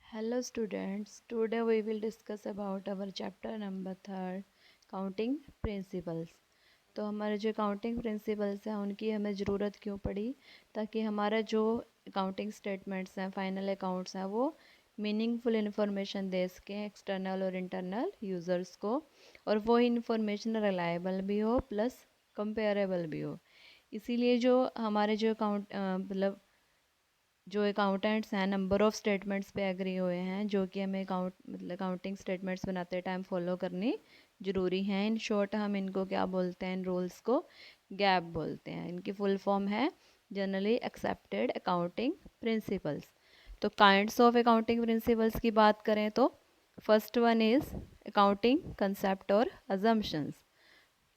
Hello students, today we will discuss about our chapter number 3 counting principles. तो हमारे जो counting principles हैं उनकी हमें ज़रूरत क्यों पड़ी, ताकि हमारा जो अकाउंटिंग स्टेटमेंट्स हैं, फाइनल अकाउंट्स हैं, वो मीनिंगफुल इन्फॉर्मेशन दे सकें एक्सटर्नल और इंटरनल यूज़र्स को, और वो इन्फॉर्मेशन रिलायबल भी हो प्लस कंपेरेबल भी हो। इसीलिए जो हमारे जो जो अकाउंटेंट्स हैं नंबर ऑफ़ स्टेटमेंट्स पे एग्री हुए हैं, जो कि हमें अकाउंटिंग स्टेटमेंट्स बनाते टाइम फॉलो करनी ज़रूरी हैं। इन शॉर्ट हम इनको क्या बोलते हैं, इन रूल्स को गैप बोलते हैं। इनकी फुल फॉर्म है जनरली एक्सेप्टेड अकाउंटिंग प्रिंसिपल्स। तो काइंड्स ऑफ अकाउंटिंग प्रिंसिपल्स की बात करें तो first one is accounting concept और अजम्पशंस।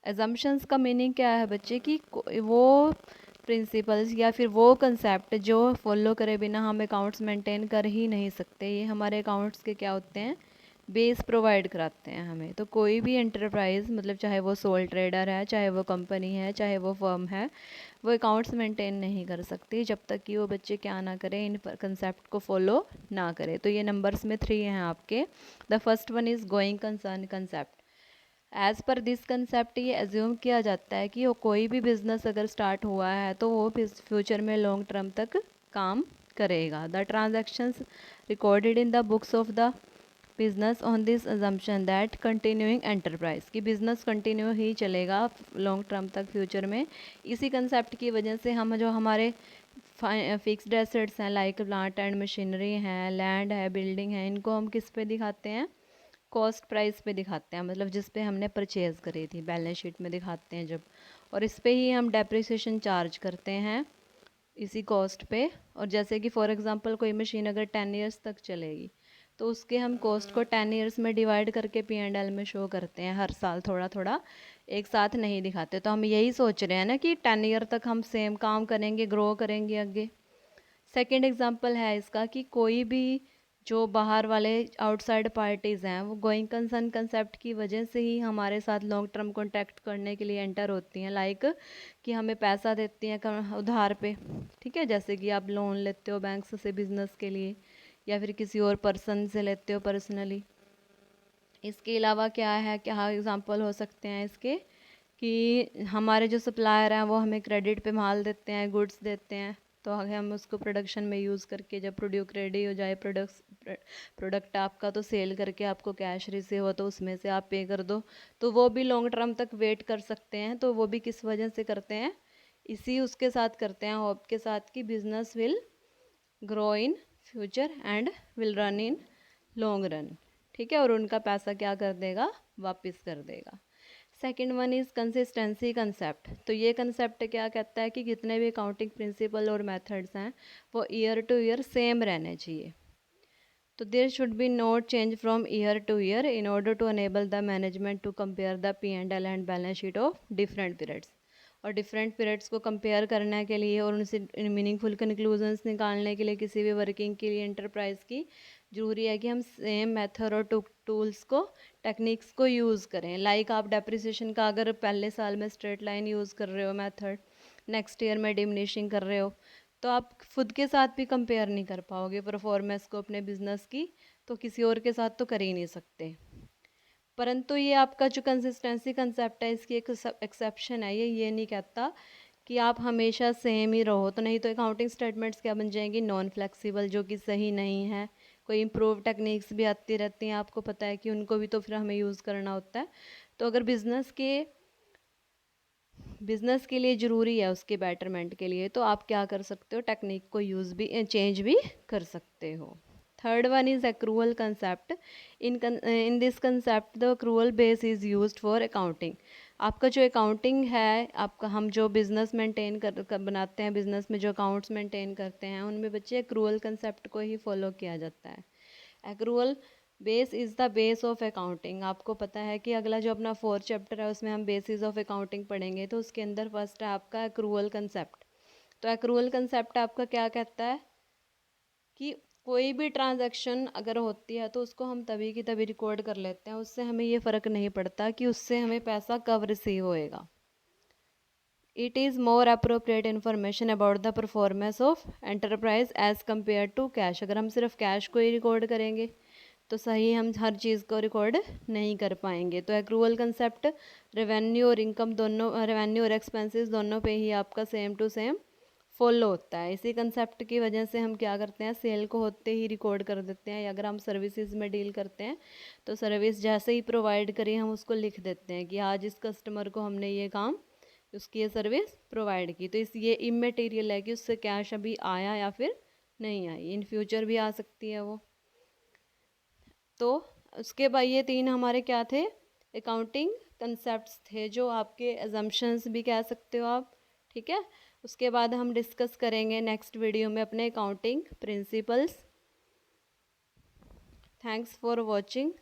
एजम्पशंस का मीनिंग क्या है बच्चे, कि वो प्रिंसिपल्स या फिर वो कंसेप्ट जो फॉलो करे बिना हम अकाउंट्स मेंटेन कर ही नहीं सकते। ये हमारे अकाउंट्स के क्या होते हैं, बेस प्रोवाइड कराते हैं हमें। तो कोई भी एंटरप्राइज, मतलब चाहे वो सोल ट्रेडर है, चाहे वो कंपनी है, चाहे वो फर्म है, वो अकाउंट्स मेंटेन नहीं कर सकती जब तक कि वो बच्चे क्या ना करें, इन कंसेप्ट को फॉलो ना करें। तो ये नंबर्स में 3 हैं आपके। The first one is going concern concept. As per this concept ये एज्यूम किया जाता है कि वो कोई भी बिज़नेस अगर स्टार्ट हुआ है तो वो फ्यूचर में लॉन्ग टर्म तक काम करेगा। The transactions recorded in the books of the business on this assumption that continuing enterprise, की बिज़नेस कंटिन्यू ही चलेगा लॉन्ग टर्म तक फ्यूचर में। इसी कंसेप्ट की वजह से हम जो हमारे फिक्स्ड एसेट्स हैं, लाइक प्लांट एंड मशीनरी हैं, लैंड है, बिल्डिंग है, इनको हम किस पे दिखाते हैं, कॉस्ट प्राइस पे दिखाते हैं, मतलब जिस पे हमने परचेज़ करी थी बैलेंस शीट में दिखाते हैं जब, और इस पे ही हम डेप्रिसिएशन चार्ज करते हैं इसी कॉस्ट पे। और जैसे कि फॉर एग्जांपल कोई मशीन अगर 10 ईयर्स तक चलेगी तो उसके हम कॉस्ट को 10 ईयर्स में डिवाइड करके P&L में शो करते हैं हर साल थोड़ा थोड़ा, एक साथ नहीं दिखाते। तो हम यही सोच रहे हैं ना कि 10 ईयर तक हम सेम काम करेंगे, ग्रो करेंगे आगे। सेकेंड एग्जांपल है इसका कि कोई भी जो बाहर वाले आउटसाइड पार्टीज़ हैं वो गोइंग कंसर्न कंसेप्ट की वजह से ही हमारे साथ लॉन्ग टर्म कॉन्टैक्ट करने के लिए एंटर होती हैं, लाइक कि हमें पैसा देती हैं उधार पे। ठीक है, जैसे कि आप लोन लेते हो बैंक से बिज़नेस के लिए, या फिर किसी और पर्सन से लेते हो पर्सनली। इसके अलावा क्या है, क्या एग्जांपल हो सकते हैं इसके, कि हमारे जो सप्लायर हैं वो हमें क्रेडिट पे माल देते हैं, गुड्स देते हैं, तो आगे हम उसको प्रोडक्शन में यूज़ करके जब प्रोड्यूस रेडी हो जाए प्रोडक्ट आपका, तो सेल करके आपको कैश रिसीव हो तो उसमें से आप पे कर दो। तो वो भी लॉन्ग टर्म तक वेट कर सकते हैं। तो वो भी किस वजह से करते हैं, इसी उसके साथ करते हैं, होप के साथ कि business will grow in future and will run in long run. ठीक है, और उनका पैसा क्या कर देगा, वापस कर देगा। Second one is consistency concept. तो ये कंसेप्ट क्या कहता है कि कितने भी अकाउंटिंग प्रिंसिपल और मेथड्स हैं वो ईयर टू ईयर सेम रहने चाहिए। तो there should be not change from year to year in order to enable the management to compare the P&L and balance sheet of different periods. और different periods को compare करने के लिए और उनसे मीनिंगफुल कंक्लूजन्स निकालने के लिए किसी भी वर्किंग के लिए एंटरप्राइज की ज़रूरी है कि हम सेम मेथड और टूल्स को, टेक्निक्स को यूज़ करें। लाइक आप डेप्रिसिएशन का अगर पहले साल में स्ट्रेट लाइन यूज़ कर रहे हो मेथड, नेक्स्ट ईयर में डिमिनिशिंग कर रहे हो, तो आप खुद के साथ भी कंपेयर नहीं कर पाओगे परफॉर्मेंस को अपने बिजनेस की, तो किसी और के साथ तो कर ही नहीं सकते। परंतु ये आपका जो कंसिस्टेंसी कंसेप्ट है इसकी एक एक्सेप्शन है, ये नहीं कहता कि आप हमेशा सेम ही रहो। तो नहीं तो अकाउंटिंग स्टेटमेंट्स क्या बन जाएंगी, नॉन फ्लेक्सिबल, जो कि सही नहीं है। कोई इम्प्रूव टेक्निक्स भी आती रहती हैं, आपको पता है कि उनको भी तो फिर हमें यूज़ करना होता है। तो अगर बिज़नेस के लिए ज़रूरी है, उसके बेटरमेंट के लिए, तो आप क्या कर सकते हो, टेक्निक को यूज़ भी, चेंज भी कर सकते हो। Third one is accrual concept. In this concept the accrual base is used for accounting. आपका जो अकाउंटिंग है, आपका हम जो बिज़नेस मेंटेन कर बनाते हैं, बिज़नेस में जो अकाउंट्स मेंटेन करते हैं, उनमें बच्चे एक्रूअल कंसेप्ट को ही फॉलो किया जाता है। Accrual base is the base of accounting. आपको पता है कि अगला जो अपना फोर्थ चैप्टर है उसमें हम बेसिस ऑफ अकाउंटिंग पढ़ेंगे, तो उसके अंदर फर्स्ट है आपका एक्रूअल कंसेप्ट। तो एक्रूअल कंसेप्ट आपका क्या कहता है कि कोई भी ट्रांजैक्शन अगर होती है तो उसको हम तभी की तभी रिकॉर्ड कर लेते हैं, उससे हमें ये फ़र्क नहीं पड़ता कि उससे हमें पैसा कब रिसीव होएगा। It is more appropriate information about the performance of enterprise as compare to cash. अगर हम सिर्फ कैश को ही रिकॉर्ड करेंगे तो सही हम हर चीज़ को रिकॉर्ड नहीं कर पाएंगे। तो एक्रूअल कंसेप्ट रेवेन्यू और इनकम दोनों, रेवेन्यू और एक्सपेंसेस दोनों पे ही आपका सेम टू सेम फॉलो होता है। इसी कंसेप्ट की वजह से हम क्या करते हैं, सेल को होते ही रिकॉर्ड कर देते हैं। या अगर हम सर्विसेज में डील करते हैं तो सर्विस जैसे ही प्रोवाइड करी हम उसको लिख देते हैं कि आज इस कस्टमर को हमने ये काम, उसकी ये सर्विस प्रोवाइड की। तो इस ये इमटेरियल है कि उससे कैश अभी आया या फिर नहीं आई, इन फ्यूचर भी आ सकती है वो। तो उसके बाद ये तीन हमारे क्या थे, अकाउंटिंग कंसेप्ट्स थे, जो आपके अजम्पशंस भी कह सकते हो आप। ठीक है, उसके बाद हम डिस्कस करेंगे नेक्स्ट वीडियो में अपने accounting principles. Thanks for watching.